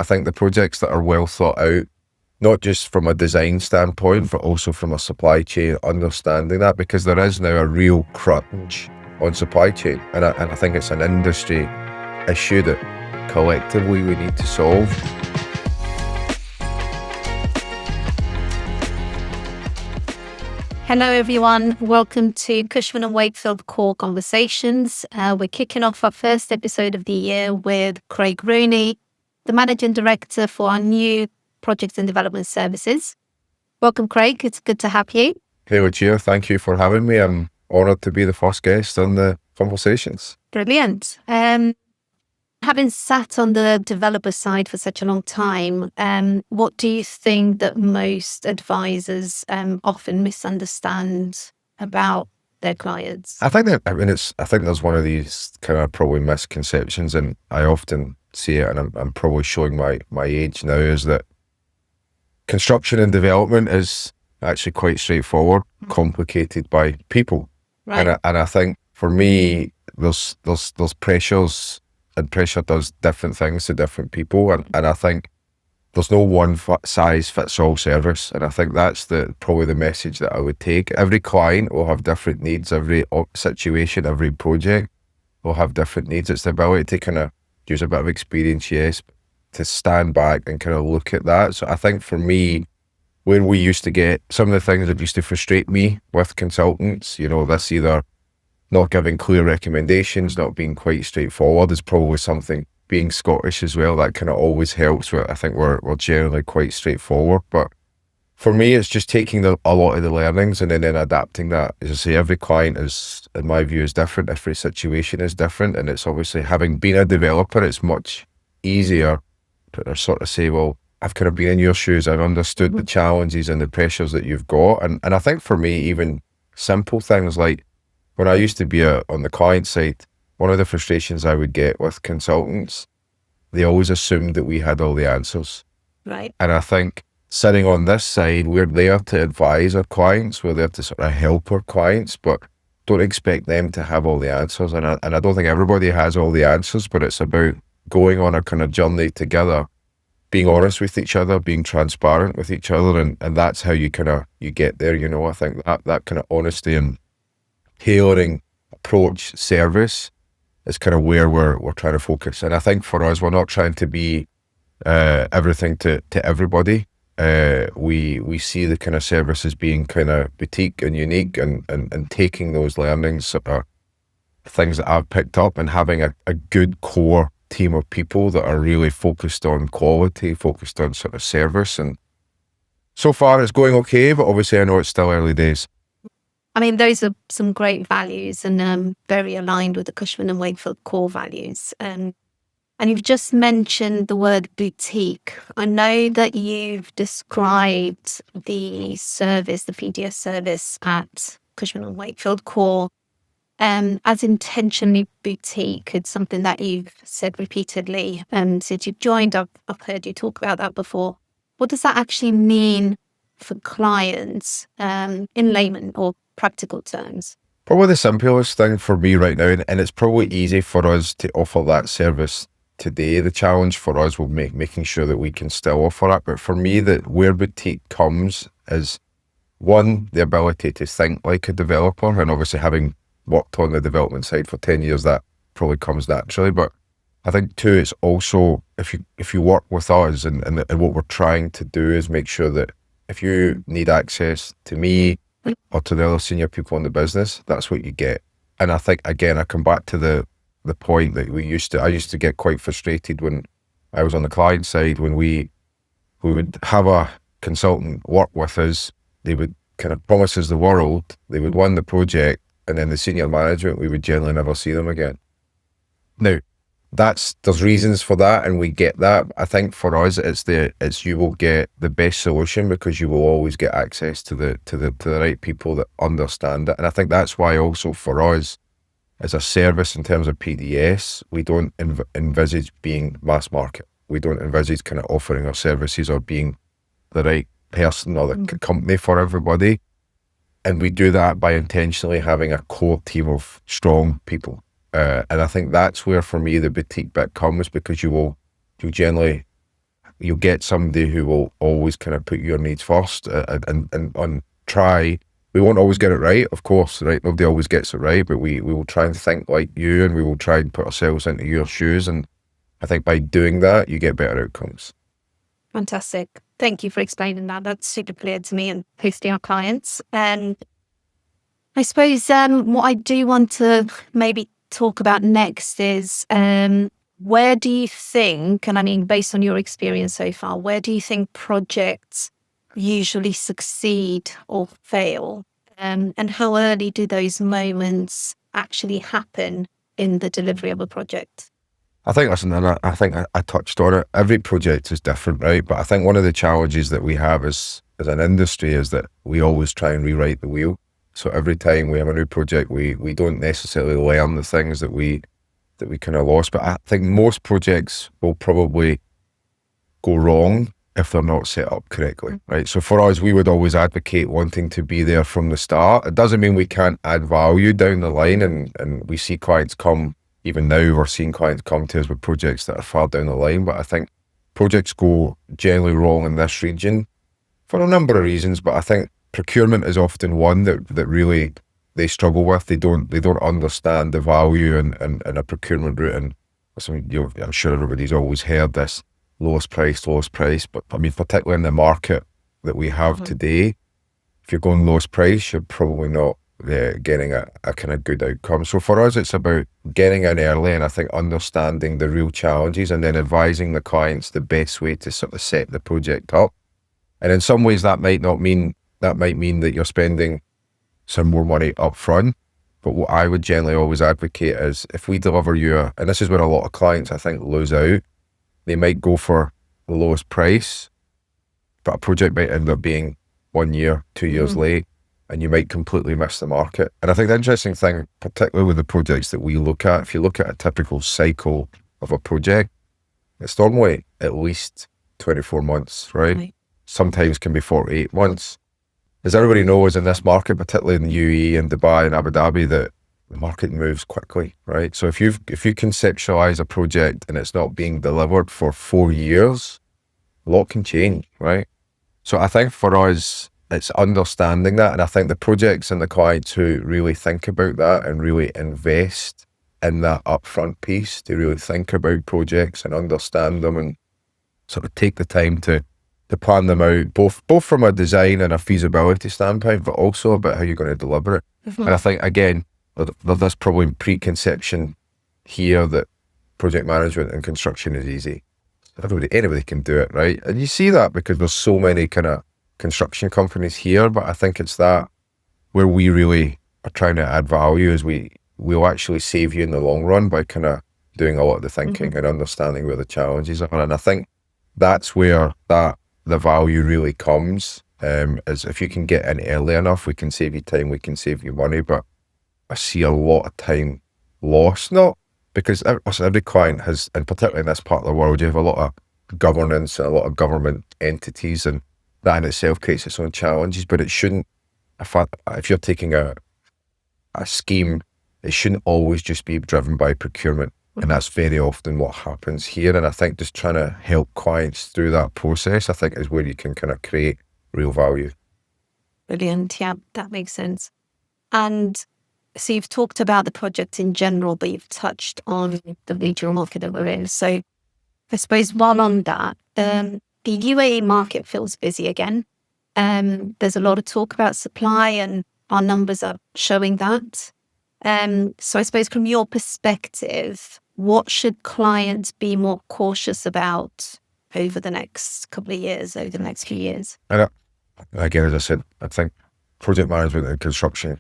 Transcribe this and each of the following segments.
I think the projects that are well thought out, not just from a design standpoint, but also from a supply chain, understanding that, because there is now a real crunch on supply chain. And I think it's an industry issue that collectively we need to solve. Hello, everyone. Welcome to Cushman Wakefield Core Conversations. We're kicking off our first episode of the year with Craig Rooney, the Managing Director for our new Projects and Development Services. Welcome, Craig. It's good to have you. Hey, Lucia. Thank you for having me. I'm honoured to be the first guest on the Conversations. Brilliant. Having sat on the developer side for such a long time, what do you think that most advisors often misunderstand about their clients? I think there's one of these kind of probably misconceptions, and I often see it, and I'm probably showing my age now, is that construction and development is actually quite straightforward, complicated by people. Right. And I think for me, there's pressures, and pressure does different things to different people. And I think there's no one size fits all service. And I think that's probably the message that I would take. Every client will have different needs, every situation, every project will have different needs. It's the ability to kind of use a bit of experience, yes, to stand back and kind of look at that. So I think for me, when we used to get some of the things that used to frustrate me with consultants, this either not giving clear recommendations, not being quite straightforward, is probably something. Being Scottish as well, that kind of always helps. I think we're generally quite straightforward. But for me, it's just taking a lot of the learnings and then adapting that. As I say, every client is, in my view, is different. Every situation is different. And it's obviously, having been a developer, it's much easier to sort of say, well, I've kind of been in your shoes. I've understood the challenges and the pressures that you've got. And I think for me, even simple things like, when I used to be on the client side, one of the frustrations I would get with consultants, they always assumed that we had all the answers. Right. And I think sitting on this side, we're there to advise our clients, we're there to sort of help our clients, but don't expect them to have all the answers. And I don't think everybody has all the answers, but it's about going on a kind of journey together, being honest with each other, being transparent with each other, and that's how you get there. I think that kind of honesty and tailoring approach service is kind of where we're trying to focus. And I think for us, we're not trying to be everything to everybody. We see the kind of service as being kind of boutique and unique, and taking those learnings, sort of things that I've picked up, and having a good core team of people that are really focused on quality, focused on sort of service. And so far it's going okay, but obviously I know it's still early days. I mean, those are some great values, and very aligned with the Cushman and Wakefield core values. And you've just mentioned the word boutique. I know that you've described the service, the PDS service at Cushman and Wakefield Core, as intentionally boutique. It's something that you've said repeatedly since you've joined. I've heard you talk about that before. What does that actually mean for clients in layman or practical terms? Probably the simplest thing for me right now, and it's probably easy for us to offer that service today. The challenge for us will be making sure that we can still offer it. But for me, where boutique comes is, one, the ability to think like a developer, and obviously having worked on the development side for 10 years, that probably comes naturally. But I think two, it's also, if you work with us, and what we're trying to do is make sure that if you need access to me or to the other senior people in the business, that's what you get. And I think, again, I come back to the point that I used to get quite frustrated when I was on the client side, when we would have a consultant work with us. They would kind of promise us the world, they would win the project, and then the senior management, we would generally never see them again. Now, there's reasons for that, and we get that. I think for us, it's you will get the best solution because you will always get access to the right people that understand it. And I think that's why also for us, as a service in terms of PDS, we don't envisage being mass market. We don't envisage kind of offering our services or being the right person or the company for everybody. And we do that by intentionally having a core team of strong people. And I think that's where, for me, the boutique bit comes, because you'll generally you'll get somebody who will always kind of put your needs first, and try. We won't always get it right, of course, right? Nobody always gets it right, but we will try and think like you, and we will try and put ourselves into your shoes. And I think by doing that, you get better outcomes. Fantastic. Thank you for explaining that. That's super clear to me and hosting our clients. And I suppose what I do want to maybe talk about next is where do you think, and I mean, based on your experience so far, where do you think projects usually succeed or fail? And how early do those moments actually happen in the delivery of a project? I think, listen, and I think I touched on it. Every project is different, right? But I think one of the challenges that we have as an industry is that we always try and rewrite the wheel. So every time we have a new project, we don't necessarily learn the things that we kind of lost. But I think most projects will probably go wrong if they're not set up correctly, right? So for us, we would always advocate wanting to be there from the start. It doesn't mean we can't add value down the line, and we see clients come, even now we're seeing clients come to us with projects that are far down the line. But I think projects go generally wrong in this region for a number of reasons, but I think procurement is often one that really they struggle with. They don't understand the value in a procurement route. And I'm sure everybody's always heard this lowest price, but I mean, particularly in the market that we have today, if you're going lowest price, you're probably not getting a kind of good outcome. So for us, it's about getting in early, and I think understanding the real challenges and then advising the clients the best way to sort of set the project up. And in some ways that might mean that you're spending some more money up front. But what I would generally always advocate is if we deliver you, and this is where a lot of clients I think lose out, they might go for the lowest price, but a project might end up being 1 year, 2 years late, and you might completely miss the market. And I think the interesting thing, particularly with the projects that we look at, if you look at a typical cycle of a project, it's normally at least 24 months, right? Sometimes can be 48 months. As everybody knows in this market, particularly in the UAE and Dubai and Abu Dhabi, that the market moves quickly, right? So if you conceptualize a project and it's not being delivered for 4 years, a lot can change, right? So I think for us, it's understanding that. And I think the projects and the clients who really think about that and really invest in that upfront piece, to really think about projects and understand them and sort of take the time to plan them out, both from a design and a feasibility standpoint, but also about how you're going to deliver it. And I think, again, there's probably preconception here that project management and construction is easy. Anybody can do it, right? And you see that because there's so many kind of construction companies here, but I think it's that where we really are trying to add value is we'll actually save you in the long run by kind of doing a lot of the thinking and understanding where the challenges are. And I think that's where the value really comes, is if you can get in early enough, we can save you time, we can save you money. But I see a lot of time lost, not because every client has, and particularly in this part of the world, you have a lot of governance and a lot of government entities, and that in itself creates its own challenges. But it shouldn't, if you're taking a scheme, it shouldn't always just be driven by procurement. And that's very often what happens here. And I think just trying to help clients through that process, I think, is where you can kind of create real value. Brilliant. Yeah, that makes sense. And so you've talked about the project in general, but you've touched on the regional market that we're in. So I suppose while on that, the UAE market feels busy again. There's a lot of talk about supply, and our numbers are showing that. So I suppose from your perspective, what should clients be more cautious about over the next couple of years, over the next few years? And again, as I said, I think project management and construction,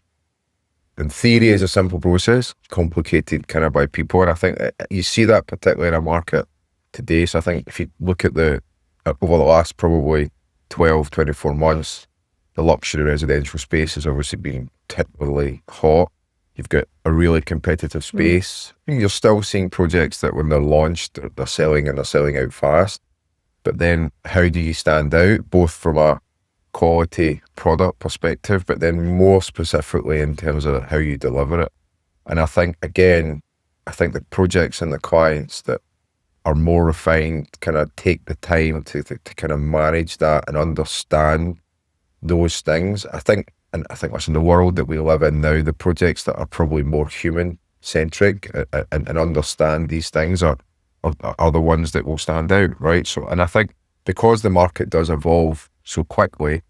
in theory, is a simple process, complicated kind of by people. And I think you see that particularly in a market today. So I think if you look at over the last probably 12, 24 months, the luxury residential space has obviously been typically hot. You've got a really competitive space. You're still seeing projects that when they're launched, they're selling, and they're selling out fast. But then how do you stand out, both from a quality product perspective, but then more specifically in terms of how you deliver it? And I think, again, the projects and the clients that are more refined, kind of take the time to kind of manage that and understand those things. I think, listen, the world that we live in now, the projects that are probably more human centric and understand these things are the ones that will stand out, right? So, and I think because the market does evolve so quickly,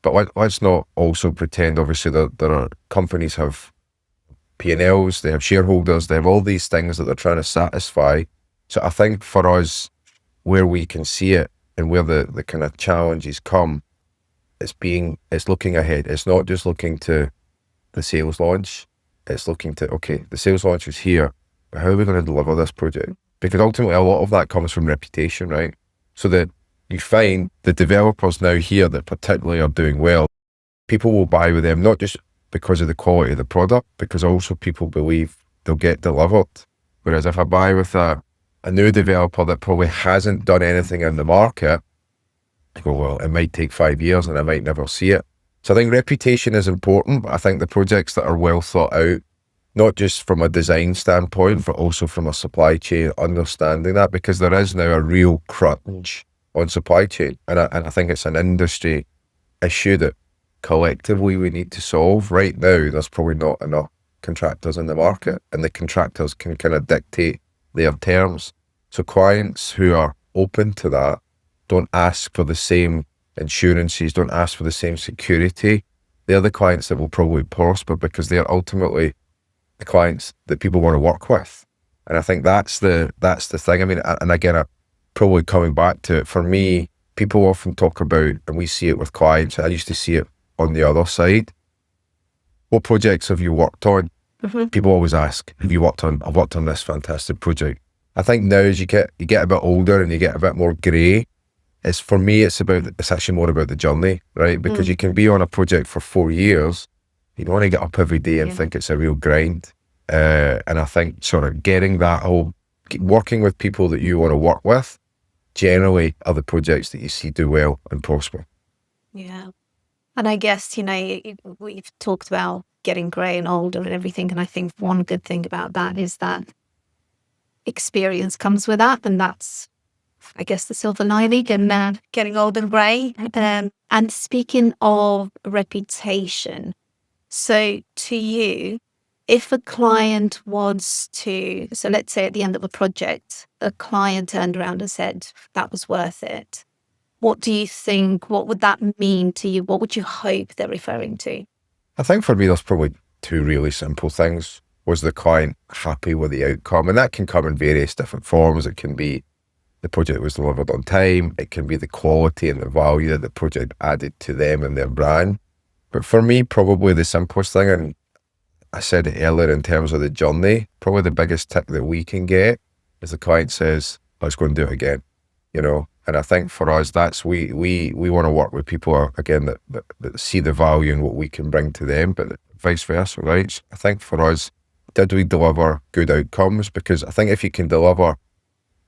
but let's not also pretend, obviously, that there are companies have P&Ls, they have shareholders, they have all these things that they're trying to satisfy. So I think for us, where we can see it and where the kind of challenges come, it's looking ahead. It's not just looking to the sales launch. It's looking to, okay, the sales launch is here, but how are we going to deliver this project? Because ultimately a lot of that comes from reputation, right? So that you find the developers now here that particularly are doing well, people will buy with them, not just because of the quality of the product, because also people believe they'll get delivered. Whereas if I buy with a new developer that probably hasn't done anything in the market, I go, well, it might take 5 years and I might never see it. So I think reputation is important, but I think the projects that are well thought out, not just from a design standpoint, but also from a supply chain, understanding that, because there is now a real crunch on supply chain. And I think it's an industry issue that collectively we need to solve. Right now, there's probably not enough contractors in the market, and the contractors can kind of dictate their terms. So clients who are open to that don't ask for the same insurances, don't ask for the same security. They're the clients that will probably prosper because they're ultimately the clients that people want to work with. And I think that's the thing. I mean, and again, probably coming back to it, for me, people often talk about, and we see it with clients, I used to see it on the other side. What projects have you worked on? Mm-hmm. People always ask, I've worked on this fantastic project. I think now as you get a bit older and you get a bit more grey, it's actually more about the journey, right? Because you can be on a project for 4 years, you don't want to get up every day and think it's a real grind. And I think sort of getting that whole, working with people that you want to work with, generally are the projects that you see do well and prosper. Yeah. And I guess, we've talked about getting grey and older and everything. And I think one good thing about that is that experience comes with that. And that's, I guess, the silver lining in getting old and grey. And speaking of reputation, so to you, if a client wants to, so let's say at the end of a project, a client turned around and said, that was worth it. What do you think, what would that mean to you? What would you hope they're referring to? I think for me, there's probably two really simple things. Was the client happy with the outcome? And that can come in various different forms. It can be the project was delivered on time. It can be the quality and the value that the project added to them and their brand. But for me, probably the simplest thing, and I said it earlier in terms of the journey, probably the biggest tick that we can get is the client says, let's go and do it again, And I think for us, that's, we want to work with people, again, that see the value in what we can bring to them, but vice versa, right? So I think for us, did we deliver good outcomes? Because I think if you can deliver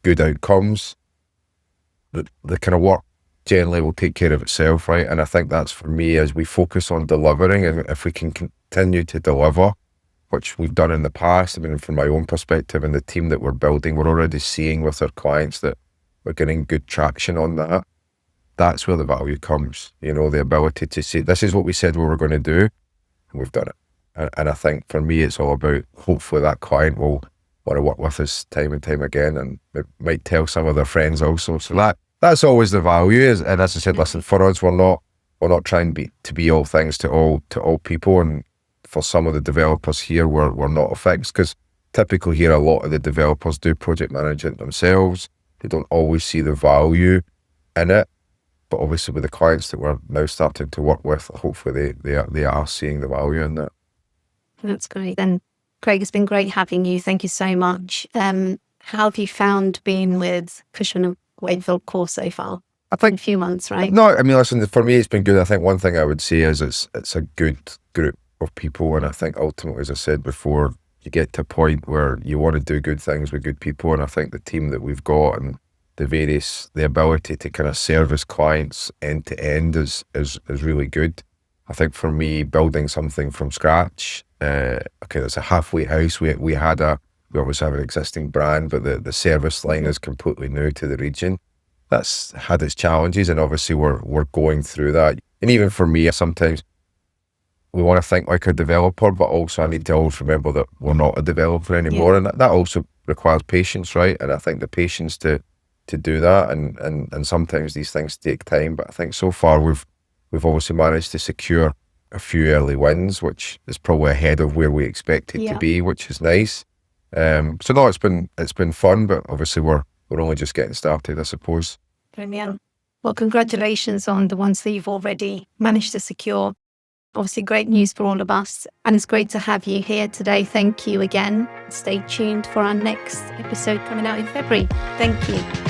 good outcomes, the kind of work generally will take care of itself, right? And I think that's for me, as we focus on delivering, and if we can continue to deliver, which we've done in the past, I mean, from my own perspective and the team that we're building, we're already seeing with our clients that we're getting good traction on that. That's where the value comes, the ability to say, this is what we said we were going to do, and we've done it. And I think for me, it's all about, hopefully that client will want to work with us time and time again, and it might tell some of their friends also. So that's always the value. And as I said, listen, for us, we're not trying to be all things to all people. And for some of the developers here, we're not a fix, because typically here, a lot of the developers do project management themselves. They don't always see the value in it. But obviously with the clients that we're now starting to work with, hopefully they are seeing the value in that. That's great. Then, Craig, it's been great having you. Thank you so much. How have you found being with Cushman Wakefield Core so far? I think a few months, right? No, I mean, listen, for me, it's been good. I think one thing I would say is it's a good group of people. And I think ultimately, as I said before, you get to a point where you want to do good things with good people. And I think the team that we've got and the ability to kind of service clients end to end is really good. I think for me, building something from scratch, okay, it's a halfway house. We had a we obviously have an existing brand, but the service line is completely new to the region. That's had its challenges, and obviously we're going through that. And even for me, sometimes we want to think like a developer, but also I need to always remember that we're not a developer anymore, and that also requires patience, right? And I think the patience to do that, and sometimes these things take time. But I think so far we've obviously managed to secure a few early wins, which is probably ahead of where we expected to be, which is nice. So no, it's been fun, but obviously we're only just getting started, I suppose. Brilliant. Well, congratulations on the ones that you've already managed to secure. Obviously, great news for all of us. And it's great to have you here today. Thank you again. Stay tuned for our next episode coming out in February. Thank you.